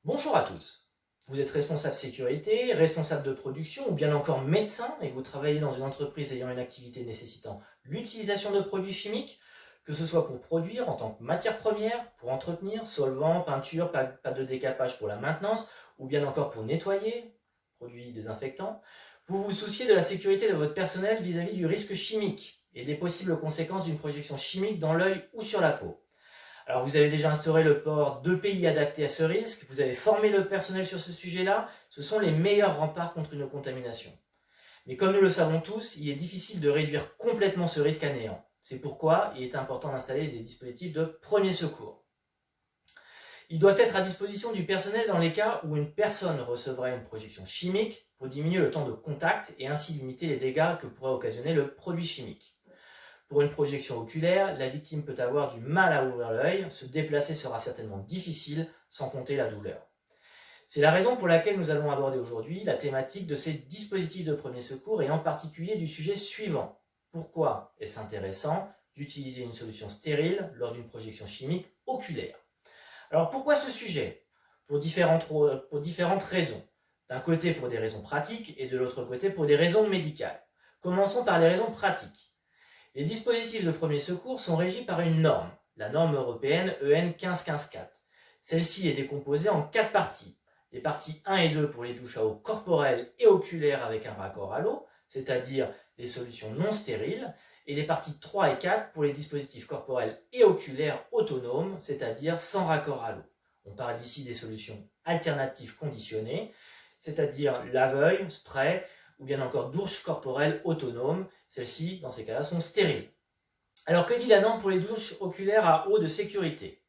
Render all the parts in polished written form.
Bonjour à tous. Vous êtes responsable sécurité, responsable de production ou bien encore médecin et vous travaillez dans une entreprise ayant une activité nécessitant l'utilisation de produits chimiques, que ce soit pour produire en tant que matière première, pour entretenir, solvant, peinture, pâte de décapage pour la maintenance ou bien encore pour nettoyer, produits désinfectants. Vous vous souciez de la sécurité de votre personnel vis-à-vis du risque chimique et des possibles conséquences d'une projection chimique dans l'œil ou sur la peau. Alors vous avez déjà instauré le port d'EPI adapté à ce risque, vous avez formé le personnel sur ce sujet-là, ce sont les meilleurs remparts contre une contamination. Mais comme nous le savons tous, il est difficile de réduire complètement ce risque à néant. C'est pourquoi il est important d'installer des dispositifs de premier secours. Ils doivent être à disposition du personnel dans les cas où une personne recevrait une projection chimique pour diminuer le temps de contact et ainsi limiter les dégâts que pourrait occasionner le produit chimique. Pour une projection oculaire, la victime peut avoir du mal à ouvrir l'œil, se déplacer sera certainement difficile, sans compter la douleur. C'est la raison pour laquelle nous allons aborder aujourd'hui la thématique de ces dispositifs de premier secours et en particulier du sujet suivant. Pourquoi est-ce intéressant d'utiliser une solution stérile lors d'une projection chimique oculaire? Alors pourquoi ce sujet? Pour différentes raisons. D'un côté pour des raisons pratiques et de l'autre côté pour des raisons médicales. Commençons par les raisons pratiques. Les dispositifs de premier secours sont régis par une norme, la norme européenne EN 15154. Celle-ci est décomposée en 4 parties. Les parties 1 et 2 pour les douches à eau corporelle et oculaire avec un raccord à l'eau, c'est-à-dire les solutions non stériles, et les parties 3 et 4 pour les dispositifs corporels et oculaires autonomes, c'est-à-dire sans raccord à l'eau. On parle ici des solutions alternatives conditionnées, c'est-à-dire lave-œil, spray, ou bien encore douches corporelles autonomes. Celles-ci, dans ces cas-là, sont stériles. Alors que dit la norme pour les douches oculaires à eau de sécurité?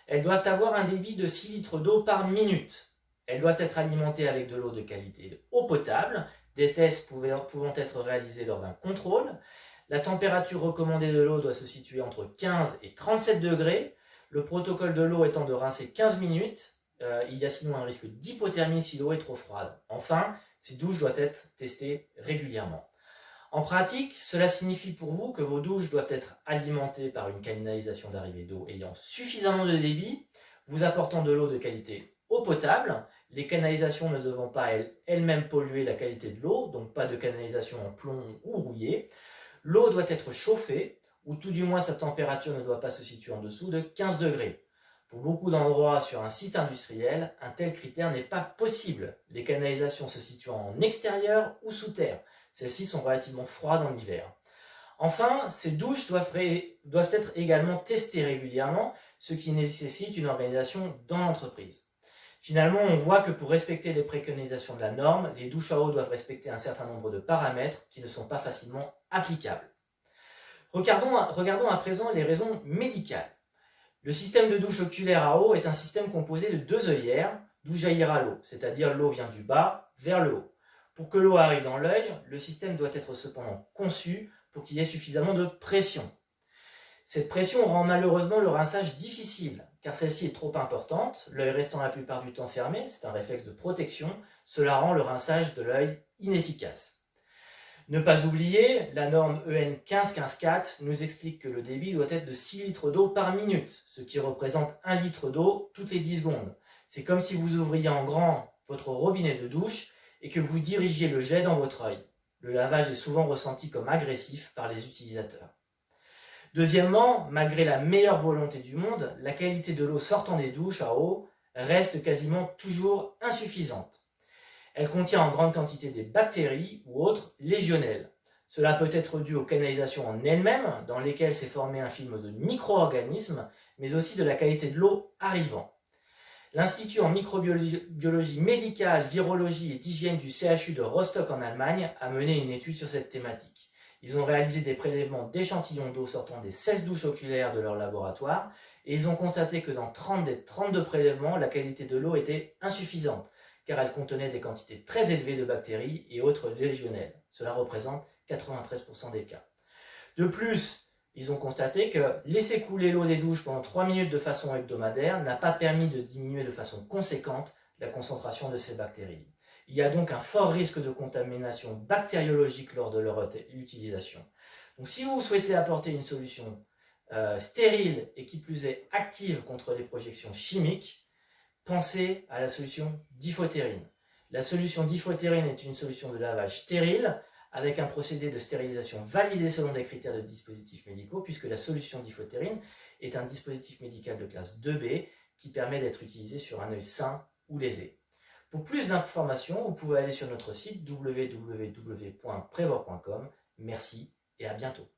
Elles doivent avoir un débit de 6 litres d'eau par minute. Elles doivent être alimentées avec de l'eau de qualité de eau potable, des tests pouvant être réalisés lors d'un contrôle. La température recommandée de l'eau doit se situer entre 15 et 37 degrés. Le protocole de l'eau étant de rincer 15 minutes. Il y a sinon un risque d'hypothermie si l'eau est trop froide. Enfin, ces douches doivent être testées régulièrement. En pratique, cela signifie pour vous que vos douches doivent être alimentées par une canalisation d'arrivée d'eau ayant suffisamment de débit, vous apportant de l'eau de qualité eau potable, les canalisations ne devant pas elles-mêmes polluer la qualité de l'eau, donc pas de canalisation en plomb ou rouillée. L'eau doit être chauffée, ou tout du moins sa température ne doit pas se situer en dessous de 15 degrés. Pour beaucoup d'endroits sur un site industriel, un tel critère n'est pas possible, les canalisations se situant en extérieur ou sous terre. Celles-ci sont relativement froides en hiver. Enfin, ces douches doivent être également testées régulièrement, ce qui nécessite une organisation dans l'entreprise. Finalement, on voit que pour respecter les préconisations de la norme, les douches à eau doivent respecter un certain nombre de paramètres qui ne sont pas facilement applicables. Regardons à présent les raisons médicales. Le système de douche oculaire à eau est un système composé de 2 œillères d'où jaillira l'eau, c'est-à-dire l'eau vient du bas vers le haut. Pour que l'eau arrive dans l'œil, le système doit être cependant conçu pour qu'il y ait suffisamment de pression. Cette pression rend malheureusement le rinçage difficile, car celle-ci est trop importante, l'œil restant la plupart du temps fermé, c'est un réflexe de protection, cela rend le rinçage de l'œil inefficace. Ne pas oublier, la norme EN 15154 nous explique que le débit doit être de 6 litres d'eau par minute, ce qui représente 1 litre d'eau toutes les 10 secondes. C'est comme si vous ouvriez en grand votre robinet de douche et que vous dirigiez le jet dans votre œil. Le lavage est souvent ressenti comme agressif par les utilisateurs. Deuxièmement, malgré la meilleure volonté du monde, la qualité de l'eau sortant des douches à eau reste quasiment toujours insuffisante. Elle contient en grande quantité des bactéries ou autres légionnelles. Cela peut être dû aux canalisations en elles-mêmes, dans lesquelles s'est formé un film de micro-organismes, mais aussi de la qualité de l'eau arrivant. L'Institut en microbiologie médicale, virologie et d'hygiène du CHU de Rostock en Allemagne a mené une étude sur cette thématique. Ils ont réalisé des prélèvements d'échantillons d'eau sortant des 16 douches oculaires de leur laboratoire et ils ont constaté que dans 30 des 32 prélèvements, la qualité de l'eau était insuffisante car elle contenait des quantités très élevées de bactéries et autres légionnelles. Cela représente 93% des cas. De plus, ils ont constaté que laisser couler l'eau des douches pendant 3 minutes de façon hebdomadaire n'a pas permis de diminuer de façon conséquente la concentration de ces bactéries. Il y a donc un fort risque de contamination bactériologique lors de leur utilisation. Donc si vous souhaitez apporter une solution stérile et qui plus est active contre les projections chimiques, pensez à la solution Diphothérine. La solution Diphothérine est une solution de lavage stérile avec un procédé de stérilisation validé selon des critères de dispositifs médicaux, puisque la solution Diphothérine est un dispositif médical de classe 2B qui permet d'être utilisé sur un œil sain ou lésé. Pour plus d'informations, vous pouvez aller sur notre site www.prevor.com. Merci et à bientôt.